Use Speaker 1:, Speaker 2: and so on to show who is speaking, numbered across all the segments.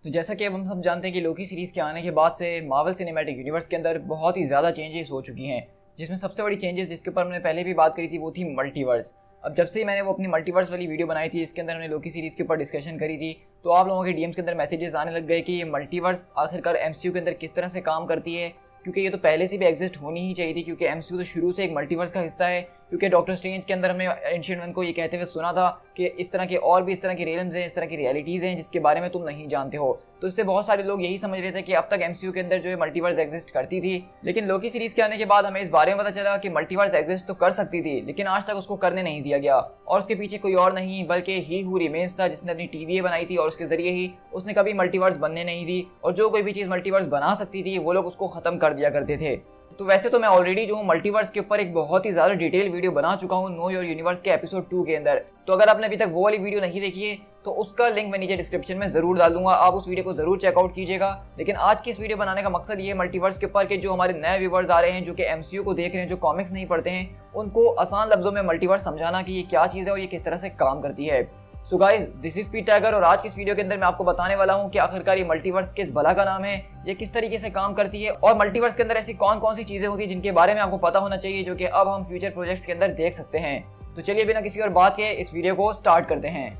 Speaker 1: तो जैसा कि अब हम सब जानते हैं कि लोकी सीरीज के आने के बाद से मार्वल सिनेमैटिक यूनिवर्स के अंदर बहुत ही ज़्यादा चेंजेस हो चुकी हैं, जिसमें सबसे बड़ी चेंजेस जिसके ऊपर हमने पहले भी बात करी थी वो थी मल्टीवर्स। अब जब से ही मैंने वो अपनी मल्टीवर्स वाली वीडियो बनाई थी, इसके अंदर हमने लोकी सीरीज के ऊपर डिस्कशन करी थी, तो आप लोगों के डीएम्स के अंदर मैसेजेस आने लग गए कि ये मल्टीवर्स आखिरकार एमसीयू के अंदर किस तरह से काम करती है, क्योंकि ये तो पहले से भी एग्जिस्ट होनी ही चाहिए थी, क्योंकि एमसीयू तो शुरू से एक मल्टीवर्स का हिस्सा है। क्योंकि डॉक्टर स्ट्रेंज के अंदर हमने एंशिएंट वन को ये कहते हुए सुना था कि इस तरह के और भी इस तरह की रियल्म्स हैं, इस तरह की रियलिटीज़ हैं जिसके बारे में तुम नहीं जानते हो। तो इससे बहुत सारे लोग यही समझ रहे थे कि अब तक एमसीयू के अंदर जो है मल्टीवर्स एग्जिस्ट करती थी, लेकिन लोकी सीरीज के आने के बाद हमें इस बारे में पता चला कि मल्टीवर्स एग्जिस्ट तो कर सकती थी, लेकिन आज तक उसको करने नहीं दिया गया। और उसके पीछे कोई और नहीं बल्कि ही हू रिमेन्स था, जिसने अपनी टीवीए बनाई थी और उसके जरिए ही उसने कभी मल्टीवर्स बनने नहीं दी, और जो कोई भी चीज़ मल्टीवर्स बना सकती थी वो लोग उसको खत्म कर दिया करते थे। तो वैसे तो मैं ऑलरेडी जो हूँ मल्टीवर्स के ऊपर एक बहुत ही ज़्यादा डिटेल वीडियो बना चुका हूँ नो योर यूनिवर्स के एपिसोड 2 के अंदर। तो अगर आपने अभी तक वो वाली वीडियो नहीं देखी है तो उसका लिंक मैं नीचे डिस्क्रिप्शन में जरूर डाल दूंगा, आप उस वीडियो को जरूर चेकआउट कीजिएगा। लेकिन आज की इस वीडियो बनाने का मकसद ये है मल्टीवर्स के ऊपर कि जो हमारे नए व्यूवर्स आ रहे हैं, जो कि एमसीयू को देख रहे हैं, जो कॉमिक्स नहीं पढ़ते हैं, उनको आसान लफ्जों में मल्टीवर्स समझाना कि ये क्या चीज़ है और ये किस तरह से काम करती है। सो गाइस, दिस इज पीट टाइगर, और आज की इस वीडियो के अंदर मैं आपको बताने वाला हूं कि आखिरकार ये मल्टीवर्स किस भला का नाम है, ये किस तरीके से काम करती है, और मल्टीवर्स के अंदर ऐसी कौन कौन सी चीजें होती है जिनके बारे में आपको पता होना चाहिए, जो कि अब हम फ्यूचर प्रोजेक्ट्स के अंदर देख सकते हैं। तो चलिए बिना किसी और बात के इस वीडियो को स्टार्ट करते हैं।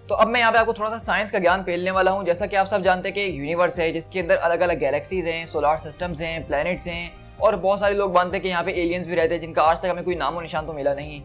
Speaker 1: तो अब मैं यहाँ पे आपको थोड़ा सा साइंस का ज्ञान पेलने वाला हूँ। जैसा कि आप सब जानते हैं कि यूनिवर्स है जिसके अंदर अलग अलग गैलेक्सीज हैं, सोलर सिस्टम्स हैं, प्लैनेट्स हैं, और बहुत सारे लोग मानते हैं कि यहाँ पे एलियंस भी रहते हैं जिनका आज तक हमें कोई नामो निशान तो मिला नहीं।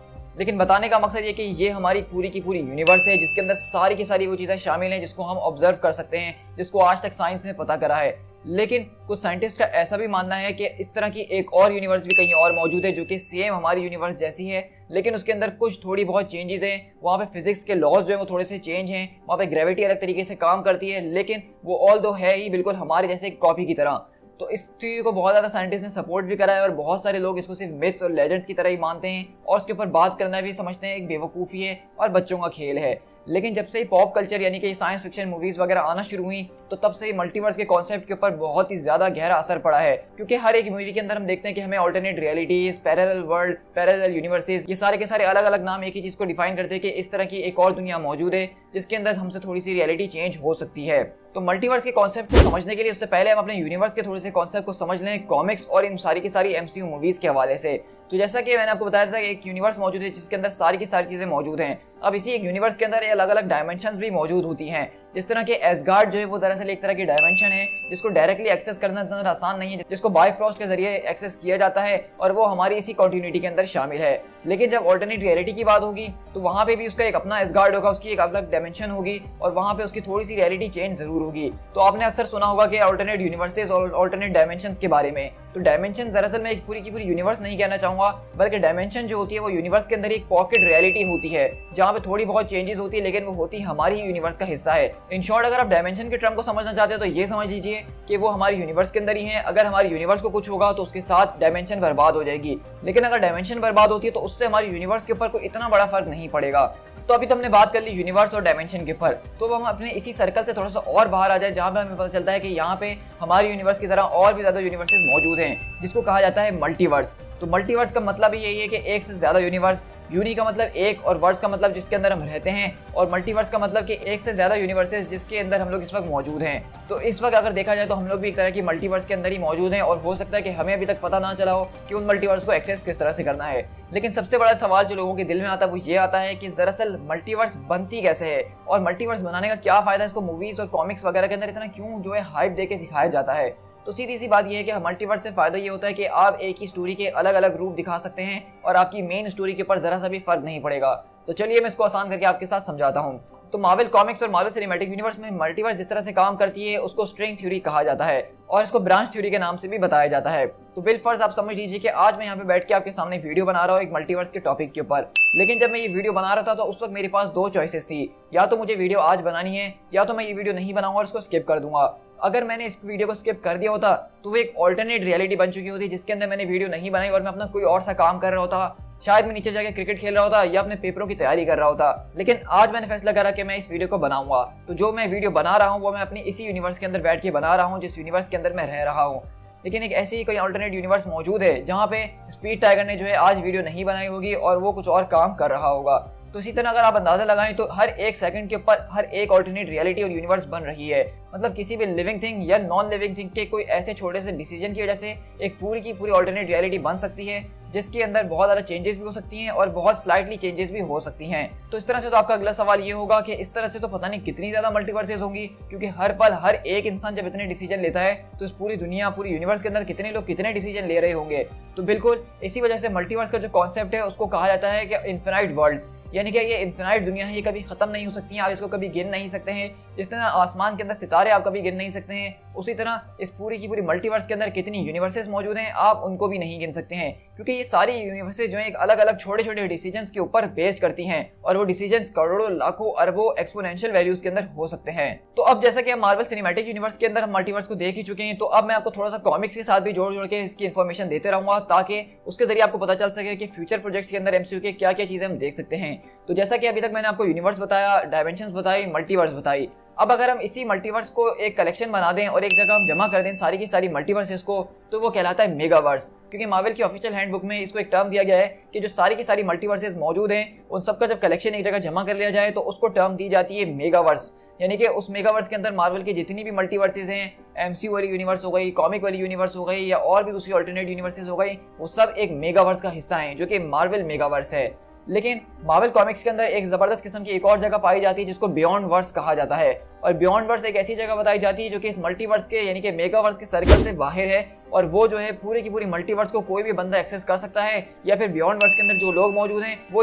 Speaker 1: लेकिन बताने का मकसद ये कि ये हमारी पूरी की पूरी यूनिवर्स है जिसके अंदर सारी की सारी वो चीज़ें शामिल हैं जिसको हम ऑब्जर्व कर सकते हैं, जिसको आज तक साइंस ने पता करा है। लेकिन कुछ साइंटिस्ट का ऐसा भी मानना है कि इस तरह की एक और यूनिवर्स भी कहीं और मौजूद है जो कि सेम हमारी यूनिवर्स जैसी है, लेकिन उसके अंदर कुछ थोड़ी बहुत चेंजेस हैं। वहाँ पे फिजिक्स के लॉज जो है वो थोड़े से चेंज हैं, वहाँ पे ग्रेविटी अलग तरीके से काम करती है, लेकिन वो ऑल दो है ही बिल्कुल हमारे जैसे एक कॉपी की तरह। तो इस थ्योरी को बहुत ज़्यादा साइंटिस्ट ने सपोर्ट भी करा है, और बहुत सारे लोग इसको सिर्फ मिथ्स और लेजेंड्स की तरह ही मानते हैं, और उसके ऊपर बात करना भी समझते हैं एक बेवकूफ़ी है और बच्चों का खेल है। लेकिन जब से ही पॉप कल्चर यानी कि साइंस फिक्शन मूवीज वगैरह आना शुरू हुई, तो तब से ही मल्टीवर्स के कॉन्सेप्ट के ऊपर बहुत ही ज्यादा गहरा असर पड़ा है। क्योंकि हर एक मूवी के अंदर हम देखते हैं कि हमें alternate realities, parallel world, parallel universes, ये सारे के सारे अलग अलग नाम एक ही चीज को डिफाइन करते हैं कि इस तरह की एक और दुनिया मौजूद है जिसके अंदर हमसे थोड़ी सी रियलिटी चेंज हो सकती है। तो मल्टीवर्स के कॉन्सेप्ट को समझने के लिए उससे पहले हम अपने यूनिवर्स के थोड़े से कॉन्सेप्ट को समझ लें कॉमिक्स और इन सारी की सारी एमसीयू मूवीज के हवाले से। तो जैसा कि मैंने आपको बताया था कि एक यूनिवर्स मौजूद है जिसके अंदर सारी की सारी चीजें मौजूद हैं। अब इसी एक यूनिवर्स के अंदर अलग अलग डायमेंशंस भी मौजूद होती हैं। जिस तरह के एसगार्ड जो है वो दरअसल एक तरह की डायमेंशन है जिसको डायरेक्टली एक्सेस करना इतना आसान नहीं है, जिसको बायफ्रॉस्ट के जरिए एक्सेस किया जाता है, और वो हमारी इसी कंटिन्यूटी के अंदर शामिल है। लेकिन जब ऑल्टरनेट रियलिटी की बात होगी तो वहाँ पे भी उसका एक अपना एसगार्ड होगा, उसकी एक अलग डायमेंशन होगी, और वहाँ पे उसकी थोड़ी सी रियलिटी चेंज जरूर होगी। तो आपने अक्सर सुना होगा कि ऑल्टरनेट यूनिवर्सेस और ऑल्टरनेट डायमेंशंस के बारे में। तो डायमेंशन दरअसल मैं एक पूरी की पूरी यूनिवर्स नहीं कहना चाहूंगा, बल्कि डायमेंशन जो होती है वो यूनिवर्स के अंदर एक पॉकेट रियलिटी होती है जहाँ पे थोड़ी बहुत चेंजेस होती है, लेकिन वो होती हमारी ही यूनिवर्स का हिस्सा है। इन शॉर्ट, अगर आप डायमेंशन के टर्म को समझना चाहते हो तो ये समझ लीजिए कि वो हमारी यूनिवर्स के अंदर ही है। अगर हमारी यूनिवर्स को कुछ होगा तो उसके साथ डायमेंशन बर्बाद हो जाएगी, लेकिन अगर डायमेंशन बर्बाद होती है तो उससे हमारी यूनिवर्स के ऊपर कोई इतना बड़ा फर्क नहीं पड़ेगा। तो अभी तो हमने बात कर ली यूनिवर्स और डायमेंशन के ऊपर, तो हम अपने इसी सर्कल से थोड़ा सा और बाहर आ जाए जहाँ पे हमें पता चलता है कि यहाँ पे हमारी यूनिवर्स की तरह और भी ज्यादा यूनिवर्सेस मौजूद हैं जिसको कहा जाता है मल्टीवर्स। तो मल्टीवर्स का मतलब ही यही है कि एक से ज्यादा यूनिवर्स, यूनी का मतलब एक और वर्स का मतलब जिसके अंदर हम रहते हैं, और मल्टीवर्स का मतलब कि एक से ज्यादा यूनिवर्सेस जिसके अंदर हम लोग इस वक्त मौजूद हैं। तो इस वक्त अगर देखा जाए तो हम लोग भी एक तरह की मल्टीवर्स के अंदर ही मौजूद हैं, और हो सकता है कि हमें अभी तक पता ना चला हो कि उन मल्टीवर्स को एक्सेस किस तरह से करना है। लेकिन सबसे बड़ा सवाल जो लोगों के दिल में आता है वो ये आता है कि दरअसल मल्टीवर्स बनती कैसे है, और मल्टीवर्स बनाने का क्या फायदा है, इसको मूवीज और कॉमिक्स वगैरह के अंदर इतना क्यों जो है हाइप देके सिखाया जाता है। तो सीधी सी बात यह है कि मल्टीवर्स से फायदा ये होता है कि आप एक ही स्टोरी के अलग अलग रूप दिखा सकते हैं और आपकी मेन स्टोरी के ऊपर जरा सा भी फर्क नहीं पड़ेगा। तो चलिए मैं इसको आसान करके आपके साथ समझाता हूँ। तो मार्वल कॉमिक्स और मार्वल सिनेमैटिक यूनिवर्स में मल्टीवर्स जिस तरह से काम करती है उसको स्ट्रिंग थ्योरी कहा जाता है, और इसको ब्रांच थ्योरी के नाम से भी बताया जाता है। तो बिल फर्ज आप समझ लीजिए कि आज मैं यहाँ पे बैठ के आपके सामने वीडियो बना रहा हूँ एक मल्टीवर्स के टॉपिक के ऊपर, लेकिन जब मैं ये वीडियो बना रहा था तो उस वक्त मेरे पास दो चॉइसेस थी, या तो मुझे वीडियो आज बनानी है या तो मैं ये वीडियो नहीं बनाऊंगा और इसको स्किप कर दूंगा। अगर मैंने इस वीडियो को स्किप कर दिया होता तो वो एक ऑल्टरनेट रियलिटी बन चुकी होती जिसके अंदर मैंने वीडियो नहीं बनाई और मैं अपना कोई और सा काम कर रहा होता। शायद मैं नीचे जाके क्रिकेट खेल रहा होता या अपने पेपरों की तैयारी कर रहा होता, लेकिन आज मैंने फैसला करा कि मैं इस वीडियो को बनाऊंगा। तो जो मैं वीडियो बना रहा हूँ वो मैं अपनी इसी यूनिवर्स के अंदर बैठ के बना रहा हूँ जिस यूनिवर्स के अंदर मैं रह रहा हूँ। लेकिन एक ऐसी कोई अल्टरनेट यूनिवर्स मौजूद है जहाँ पे स्पीड टाइगर ने जो है आज वीडियो नहीं बनाई होगी और वो कुछ और काम कर रहा होगा। तो इसी तरह अगर आप अंदाजा लगाएं तो हर एक सेकंड के ऊपर हर एक अल्टरनेट रियलिटी और यूनिवर्स बन रही है। मतलब किसी भी लिविंग थिंग या नॉन लिविंग थिंग के कोई ऐसे छोटे से डिसीजन की वजह से एक पूरी की पूरी अल्टरनेट रियलिटी बन सकती है, जिसके अंदर बहुत ज़्यादा चेंजेस भी हो सकती हैं और बहुत स्लाइटली चेंजेस भी हो सकती हैं। तो इस तरह से तो आपका अगला सवाल ये होगा कि इस तरह से तो पता नहीं कितनी ज़्यादा मल्टीवर्सेस होंगी, क्योंकि हर पल हर एक इंसान जब इतने डिसीजन लेता है तो इस पूरी दुनिया पूरी यूनिवर्स के अंदर कितने लोग कितने डिसीजन ले रहे होंगे। तो बिल्कुल इसी वजह से मल्टीवर्स का जो कॉन्सेप्ट है उसको कहा जाता है कि इन्फिनाइट वर्ल्ड्स, यानी कि ये इन्फिनाइट दुनिया है, ये कभी खत्म नहीं हो सकती है, आप इसको कभी गिन नहीं सकते हैं। जिस तरह आसमान के अंदर सितारे आप कभी गिन नहीं सकते हैं, उसी तरह इस पूरी की पूरी मल्टीवर्स के अंदर कितनी यूनिवर्सेस मौजूद हैं आप उनको भी नहीं गिन सकते हैं, क्योंकि ये सारी यूनिवर्सेस जो है एक अलग अलग छोटे छोटे डिसीजंस के ऊपर बेस्ड करती हैं और वो डिसीजंस करोड़ों लाखों अरबों एक्सपोनेंशियल वैल्यूज के अंदर हो सकते हैं। तो अब जैसा कि हम मार्वल सिनेमैटिक यूनिवर्स के अंदर हम मल्टीवर्स को देख ही चुके हैं, तो अब मैं आपको थोड़ा सा कॉमिक्स के साथ भी जोड़ जोड़ के इसकी इन्फॉर्मेशन देते रहूंगा ताकि उसके जरिए आपको पता चल सके कि फ्यूचर प्रोजेक्ट्स के अंदर एमसीयू के क्या क्या चीजें हम देख सकते हैं। तो जैसा कि अभी तक मैंने आपको यूनिवर्स बताया, डायमेंशंस बताई, मल्टीवर्स बताई, अब अगर हम इसी मल्टीवर्स को एक कलेक्शन बना दें और एक जगह हम जमा कर दें सारी की सारी मल्टीवर्सेस को, तो वो कहलाता है मेगावर्स। क्योंकि मार्वल की ऑफिशियल हैंडबुक में इसको एक टर्म दिया गया है कि जो सारी की सारी मल्टीवर्सेस मौजूद हैं उन सबका जब कलेक्शन एक जगह जमा कर लिया जाए तो उसको टर्म दी जाती है मेगावर्स। यानी कि उस मेगावर्स के अंदर मार्वल की जितनी भी मल्टीवर्सेस हैं, एमसीयू वाली यूनिवर्स हो गई, कॉमिक वाली यूनिवर्स हो गई या और भी दूसरी अल्टरनेट यूनिवर्सेस हो गई, वो सब एक मेगावर्स का हिस्सा है जो कि मार्वल मेगावर्स है। लेकिन मार्वल कॉमिक्स के अंदर एक जबरदस्त किस्म की एक और जगह पाई जाती है जिसको बियॉन्ड वर्स कहा जाता है। और बियॉन्ड वर्स एक ऐसी जगह बताई जाती है जो कि इस मल्टीवर्स के यानी कि मेगावर्स के सर्कल से बाहर है, और वो जो है पूरी की पूरी मल्टीवर्स को कोई भी बंदा एक्सेस कर सकता है, या फिर बियॉन्ड वर्स के अंदर जो लोग मौजूद हैं वो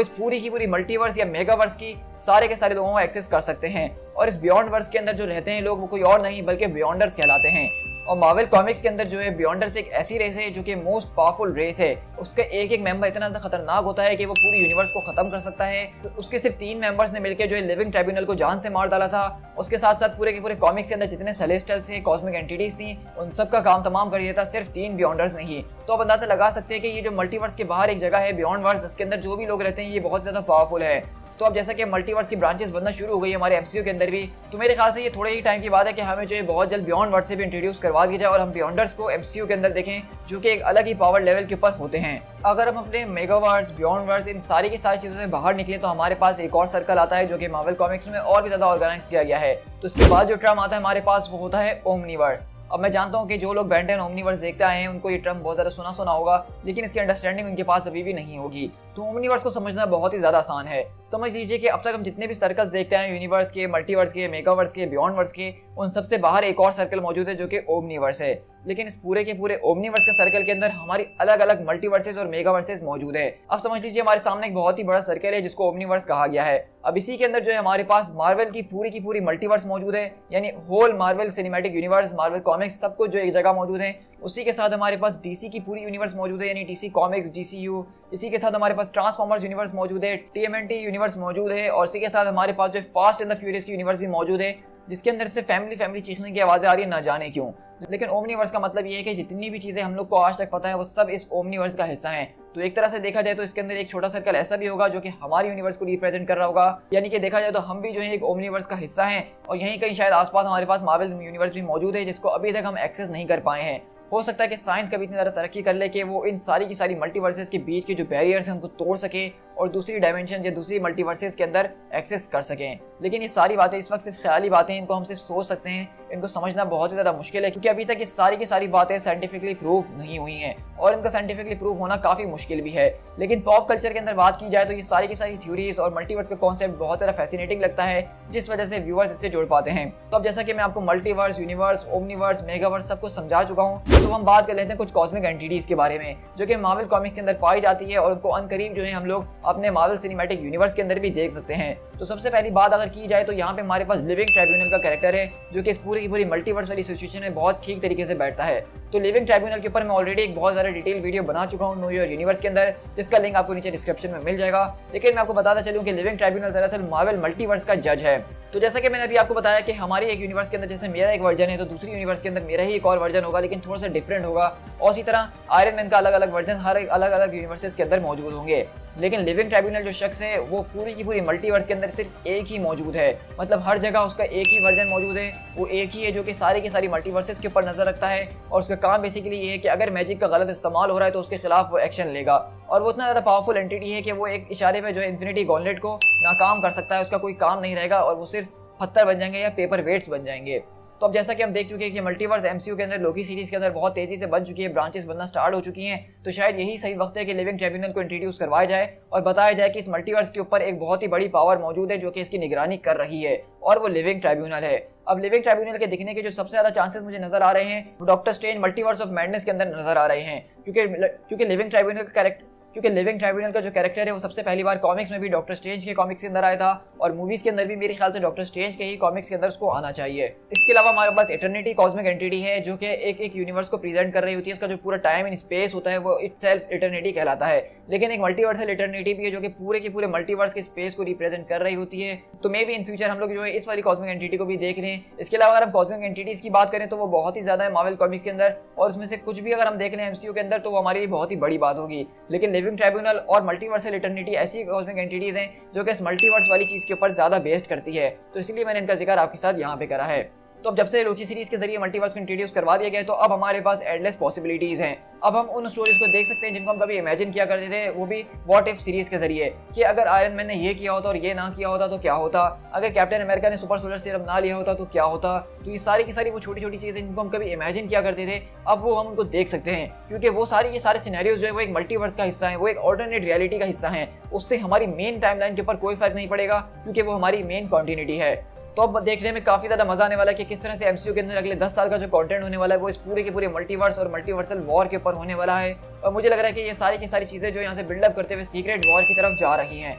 Speaker 1: इस पूरी की पूरी मल्टीवर्स या मेगावर्स की सारे के सारे लोगों को एक्सेस कर सकते हैं। और इस बियॉन्ड वर्स के अंदर जो रहते हैं लोग वो कोई और नहीं बल्कि बियॉन्डर्स कहलाते हैं। और मार्वल कॉमिक्स के अंदर जो है बियॉन्डर्स एक ऐसी रेस है जो कि मोस्ट पावरफुल रेस है। उसका एक एक मेंबर इतना ज्यादा खतरनाक होता है कि वो पूरी यूनिवर्स को खत्म कर सकता है। तो उसके सिर्फ 3 मेंबर्स ने मिलकर जो है लिविंग ट्राइब्यूनल को जान से मार डाला था। उसके साथ साथ पूरे के पूरे कॉमिक्स के अंदर जितने सेलेस्टियल्स थे, कॉस्मिक एंटिटीज थी, उन सब का काम तमाम कर दिया था सिर्फ 3 बियॉन्डर्स ने ही। तो आप अंदाजा लगा सकते हैं कि ये जो मल्टीवर्स के बाहर एक जगह है बियॉन्ड वर्स, इसके अंदर जो भी लोग रहते हैं ये बहुत ज्यादा पावरफुल है। तो अब जैसा कि मल्टीवर्स की ब्रांचेस बनना शुरू हो गई हमारे एमसीयू के अंदर भी, तो मेरे ख्याल से ये थोड़े ही टाइम की बात है कि हमें जो है बहुत जल्द बियॉन्ड वर्स से भी इंट्रोड्यूस करवा दिया जाए और हम बियॉन्डर्स को एमसीयू के अंदर देखें जो कि एक अलग ही पावर लेवल के ऊपर होते हैं। अगर हम अपने मेगावर्स, बियॉन्ड वर्स, इन सारी की सारी चीज़ों से बाहर निकले तो हमारे पास एक और सर्कल आता है जो कि मार्वल कॉमिक्स में और भी ज़्यादा ऑर्गेनाइज किया गया है। तो इसके बाद जो टर्म आता है हमारे पास वो होता है ओमनीवर्स। अब मैं जानता हूं कि जो लोग बेंटन ओमनीवर्स देखते आए हैं उनको ये टर्म बहुत ज़्यादा सुना सुना होगा, लेकिन इसकी अंडरस्टैंडिंग उनके पास अभी भी नहीं होगी। तो ओमनीवर्स को समझना बहुत ही ज़्यादा आसान है। समझ लीजिए कि अब तक हम जितने भी सर्कल्स देखते हैं यूनिवर्स के, मल्टीवर्स के, मेगावर्स के, बियॉन्ड वर्स के, उन सबसे बाहर एक और सर्कल मौजूद है जो कि ओमनीवर्स है। लेकिन इस पूरे के पूरे ओमनीवर्स के सर्कल के अंदर हमारी अलग अलग मल्टीवर्सेस और मेगावर्सेस मौजूद है। अब समझ लीजिए हमारे सामने एक बहुत ही बड़ा सर्कल है जिसको ओमनीवर्स कहा गया है। अब इसी के अंदर जो है हमारे पास मार्वल की पूरी मल्टीवर्स मौजूद है, यानी whole Marvel cinematic universe, Marvel comics सब कुछ जो एक जगह मौजूद है। उसी के साथ हमारे पास डीसी की पूरी यूनिवर्स मौजूद है, यानी डीसी कॉमिक्स, डीसीयू। इसी के साथ हमारे पास ट्रांसफॉर्मर्स यूनिवर्स मौजूद है, टीएमएनटी यूनिवर्स मौजूद है, और इसी के साथ हमारे पास जो फास्ट एंड द फ्यूरियस की यूनिवर्स भी मौजूद है, जिसके अंदर से फैमिली चीखने की आवाजें आ रही है ना जाने क्यों। लेकिन ओमनीवर्स का मतलब ये है कि जितनी भी चीजें हम लोग को आज तक पता है वो सब इस ओमनीवर्स का हिस्सा हैं। तो एक तरह से देखा जाए तो इसके अंदर एक छोटा सर्कल ऐसा भी होगा जो कि हमारी यूनिवर्स को रिप्रेजेंट कर रहा होगा, यानी कि देखा जाए तो हम भी जो है एक ओमनीवर्स का हिस्सा हैं। और यहीं कहीं शायद आसपास हमारे पास मार्वल यूनिवर्स भी मौजूद है जिसको अभी तक हम एक्सेस नहीं कर पाए हैं। हो सकता है कि साइंस कभी इतनी ज़्यादा तरक्की कर ले कि वो इन सारी की सारी मल्टीवर्सेस के बीच के जो बैरियर्स हैं उनको तोड़ सके और दूसरी डायमेंशन या दूसरी मल्टीवर्सेस के अंदर एक्सेस कर सकें। लेकिन ये सारी बातें इस वक्त सिर्फ ख्याली बातें हैं, इनको हम सिर्फ सोच सकते हैं, इनको समझना बहुत ही ज़्यादा मुश्किल है क्योंकि अभी तक ये सारी की सारी बातें साइंटिफिकली प्रूव नहीं हुई हैं और इनका साइंटिफिकली प्रूव होना काफ़ी मुश्किल भी है। लेकिन पॉप कल्चर के अंदर बात की जाए तो ये सारी की सारी थ्योरीज और मल्टीवर्स का कॉन्सेप्ट बहुत ज़्यादा फैसिनेटिंग लगता है, जिस वजह से व्यूअर्स इससे जुड़ पाते हैं। तो अब जैसा कि मैं आपको मल्टीवर्स, यूनिवर्स, ओमनीवर्स, मेगावर्स सब कुछ समझा चुका हूँ, तो हम बात कर लेते हैं कुछ कॉस्मिक एंटिटीज के बारे में जो कि मार्वल कॉमिक्स के अंदर पाई जाती है और उनको अनकरीब जो है हम लोग अपने मार्वल सिनेमैटिक यूनिवर्स के अंदर भी देख सकते हैं। तो सबसे पहली बात अगर की जाए तो यहाँ पे हमारे पास लिविंग ट्राइब्यूनल का कैरेक्टर है जो कि इस पूरी की पूरी मल्टीवर्स वाली सिचुएशन में बहुत ठीक तरीके से बैठता है। तो लिविंग ट्राइब्यूनल के ऊपर मैं ऑलरेडी एक बहुत ज़्यादा डिटेल वीडियो बना चुका हूँ न्यू ईयर यूनिवर्स के अंदर, जिसका लिंक आपको नीचे डिस्क्रिप्शन में मिल जाएगा। लेकिन मैं आपको बताता चलूँ कि लिविंग ट्राइब्यूनल दरअसल मार्वल मल्टीवर्स का जज है। तो जैसा कि मैंने अभी आपको बताया कि हमारी एक यूनिवर्स के अंदर जैसे मेरा एक वर्जन है तो दूसरी यूनिवर्स के अंदर मेरा ही एक और वर्जन होगा, लेकिन थोड़ा सा डिफरेंट होगा। और इसी तरह आयरन मैन का अलग अलग वर्जन हर एक अलग अलग यूनिवर्सेस के अंदर मौजूद होंगे। लेकिन लिविंग ट्राइब्यूनल जो शख्स है वो पूरी की पूरी मल्टीवर्स के अंदर सिर्फ एक ही मौजूद है, मतलब हर जगह उसका एक ही वर्जन मौजूद है, वो एक ही है जो कि सारी की सारी मल्टीवर्सेस के ऊपर नजर रखता है और उसका काम बेसिकली ये है कि अगर मैजिक का गलत इस्तेमाल हो रहा है तो उसके खिलाफ वो एक्शन लेगा। और वो इतना ज़्यादा पावरफुल एंटिटी है कि वो एक इशारे पे जो है इन्फिनिटी गॉन्टलेट को नाकाम कर सकता है, उसका कोई काम नहीं रहेगा और वो सिर्फ पत्थर बन जाएंगे या पेपर वेट्स बन जाएंगे। तो अब जैसा कि हम देख चुके हैं कि मल्टीवर्स एमसीयू के अंदर लोकी सीरीज के अंदर बहुत तेजी से बन चुकी है, ब्रांचेस बनना स्टार्ट हो चुकी हैं, तो शायद यही सही वक्त है कि लिविंग ट्रिब्यूनल को इंट्रोड्यूस करवाया जाए और बताया जाए कि इस मल्टीवर्स के ऊपर एक बहुत ही बड़ी पावर मौजूद है जो कि इसकी निगरानी कर रही है, और वो लिविंग ट्रिब्यूनल है। अब लिविंग ट्रिब्यूनल के दिखने के जो सबसे ज्यादा चांसेस मुझे नजर आ रहे हैं वो doctor strange multiverse of madness के अंदर नजर आ रहे हैं, क्योंकि लिविंग ट्रिब्यूनल का जो कैरेक्टर है वो सबसे पहली बार कॉमिक्स में भी डॉक्टर स्ट्रेंज के कॉमिक्स के अंदर आया था और मूवीज के अंदर भी मेरे ख्याल से डॉक्टर स्ट्रेंज के ही कॉमिक्स के अंदर उसको आना चाहिए। इसके अलावा हमारे पास इटर्निटी कॉस्मिक एंटिटी है जो कि एक यूनिवर्स को प्रेजेंट कर रही होती है, इसका जो पूरा टाइम एंड स्पेस होता है वो इटसेल्फ इटर्निटी कहलाता है। लेकिन एक मल्टीवर्सल इटर्निटी भी है जो कि पूरे के पूरे मल्टीवर्स के स्पेस को रिप्रेजेंट कर रही होती है, तो मे भी इन फ्यूचर हम लोग जो है इस वाली कॉस्मिक एंटिटी को भी देख रहे हैं। इसके अलावा अगर हम कॉस्मिक एंटिटीज की बात करें तो वो बहुत ही ज्यादा है मार्वल कॉमिक्स के अंदर, और उसमें से कुछ भी अगर हम देख लें एमसीयू के अंदर तो वो हमारे लिए बहुत ही बड़ी बात होगी। लेकिन लिविंग ट्रिब्यूनल और मल्टीवर्सल इटर्निटी ऐसी कॉस्मिक एंटिटीज हैं जो कि इस मल्टीवर्स वाली चीज के ऊपर ज्यादा बेस्ड करती है, तो इसीलिए मैंने इनका जिक्र आपके साथ यहाँ पे करा है। तो अब जब से लोकी सीरीज के जरिए मल्टीवर्स को इंट्रोड्यूस करवा दिया गया तो अब हमारे पास एंडलेस पॉसिबिलिटीज हैं। अब हम उन स्टोरीज को देख सकते हैं जिनको हम कभी इमेजिन किया करते थे, वो भी व्हाट इफ सीरीज के जरिए, कि अगर आयरन मैन ने ये किया होता और ये ना किया होता तो क्या होता, अगर कैप्टन अमेरिका ने सुपर सोलर सीरम ना लिया होता तो क्या होता। तो ये सारी की सारी वो छोटी छोटी चीजें जिनको हम कभी इमेजिन किया करते थे अब वो हम उनको देख सकते हैं, क्योंकि वो ये सारे सिनेरियोज जो है वो एक मल्टीवर्स का हिस्सा है, वो एक ऑल्टरनेट रियलिटी का हिस्सा है। उससे हमारी मेन टाइमलाइन के ऊपर कोई फर्क नहीं पड़ेगा क्योंकि वो हमारी मेन कॉन्टिन्यूटी है। तो अब देखने में काफी ज्यादा मजा आने वाला है कि किस तरह से एमसीयू के अंदर अगले 10 साल का जो कंटेंट होने वाला है वो इस पूरे के पूरे मल्टीवर्स और मल्टीवर्सल वॉर के ऊपर होने वाला है। और मुझे लग रहा है कि ये सारी की सारी चीजें जो यहाँ से बिल्डअप करते हुए सीक्रेट वॉर की तरफ जा रही हैं,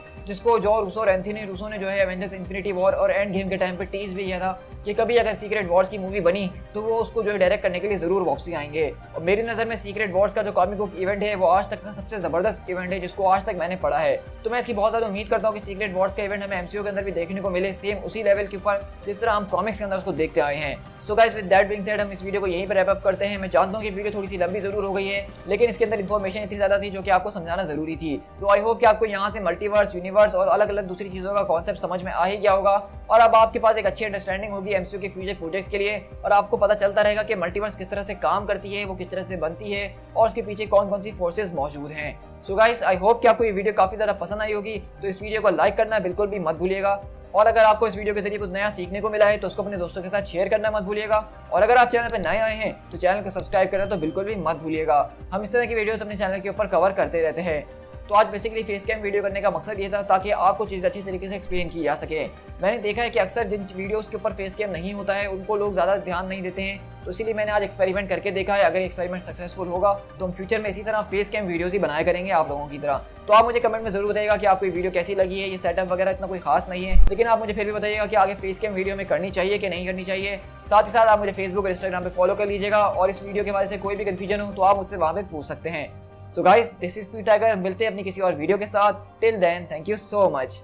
Speaker 1: जिसको जॉ रूसो और एंथनी रूसो ने जो है एवेंजर्स इन्फिनिटी वॉर और एंड गेम के टाइम पे टीज भी किया था कि कभी अगर सीक्रेट वॉर्स की मूवी बनी तो वो उसको जो है डायरेक्ट करने के लिए जरूर वापसी आएंगे। और मेरी नजर में सीक्रेट वॉर्स का जो कॉमिक बुक इवेंट है वो आज तक का सबसे जबरदस्त इवेंट है जिसको आज तक मैंने पढ़ा है। तो मैं इसकी बहुत ज्यादा उम्मीद करता हूँ कि सीक्रेट वॉर्स का इवेंट हमें एमसीयू के अंदर भी देखने को मिले, सेम उसी लेवल के ऊपर जिस तरह हम कॉमिक्स के अंदर उसको देखते आए हैं। So guys with that being said हम इस वीडियो को यहीं पर रैप अप करते हैं। मैं जानता हूँ कि वीडियो थोड़ी सी लंबी जरूर हो गई है, लेकिन इसके अंदर इन्फॉर्मेशन इतनी ज्यादा थी जो कि आपको समझाना जरूरी थी। तो आई होप कि आपको यहाँ से मल्टीवर्स, यूनिवर्स और अलग अलग दूसरी चीजों का कॉन्सेप्ट समझ में आ ही गया होगा, और अब आपके पास एक अच्छी अंडरस्टैंडिंग होगी एमसीयू के फ्यूचर प्रोजेक्ट्स के लिए, और आपको पता चलता रहेगा कि मल्टीवर्स किस तरह से काम करती है, वो किस तरह से बनती है और उसके पीछे कौन कौन सी फोर्सेज मौजूद हैं। सो गाइस आई होप कि आपको ये वीडियो काफी ज्यादा पसंद आई होगी, तो इस वीडियो को लाइक करना बिल्कुल भी मत भूलिएगा, और अगर आपको इस वीडियो के जरिए कुछ नया सीखने को मिला है तो उसको अपने दोस्तों के साथ शेयर करना मत भूलिएगा, और अगर आप चैनल पर नए आए हैं तो चैनल को सब्सक्राइब करना तो बिल्कुल भी मत भूलिएगा। हम इस तरह की वीडियोस अपने चैनल के ऊपर कवर करते रहते हैं। तो आज बेसिकली फेस कैम वीडियो करने का मकसद ये था ताकि आपको चीज़ अच्छी तरीके से एक्सप्लेन की जा सके। मैंने देखा है कि अक्सर जिन वीडियोस के ऊपर फेस कैम नहीं होता है उनको लोग ज़्यादा ध्यान नहीं देते हैं, तो इसीलिए मैंने आज एक्सपेरिमेंट करके देखा है। अगर एक्सपेरिमेंट सक्सेसफुल होगा तो हम फ्यूचर में इसी तरह फेस कैम वीडियोस ही बनाया करेंगे आप लोगों की तरह। तो आप मुझे कमेंट में जरूर बताइएगा कि आपको ये वीडियो कैसी लगी है। ये सेटअप वगैरह इतना कोई खास नहीं है, लेकिन आप मुझे फिर भी बताइएगा कि आगे फेस कैम वीडियो में करनी चाहिए कि नहीं करनी चाहिए। साथ ही साथ आप मुझे फेसबुक और इंस्टाग्राम पे फॉलो कर लीजिएगा, और इस वीडियो के बारे में कोई भी कंफ्यूजन हो तो आप मुझसे वहाँ पे पूछ सकते हैं। So guys this is P Tiger, मिलते हैं अपनी किसी और वीडियो के साथ। Till then thank you so much.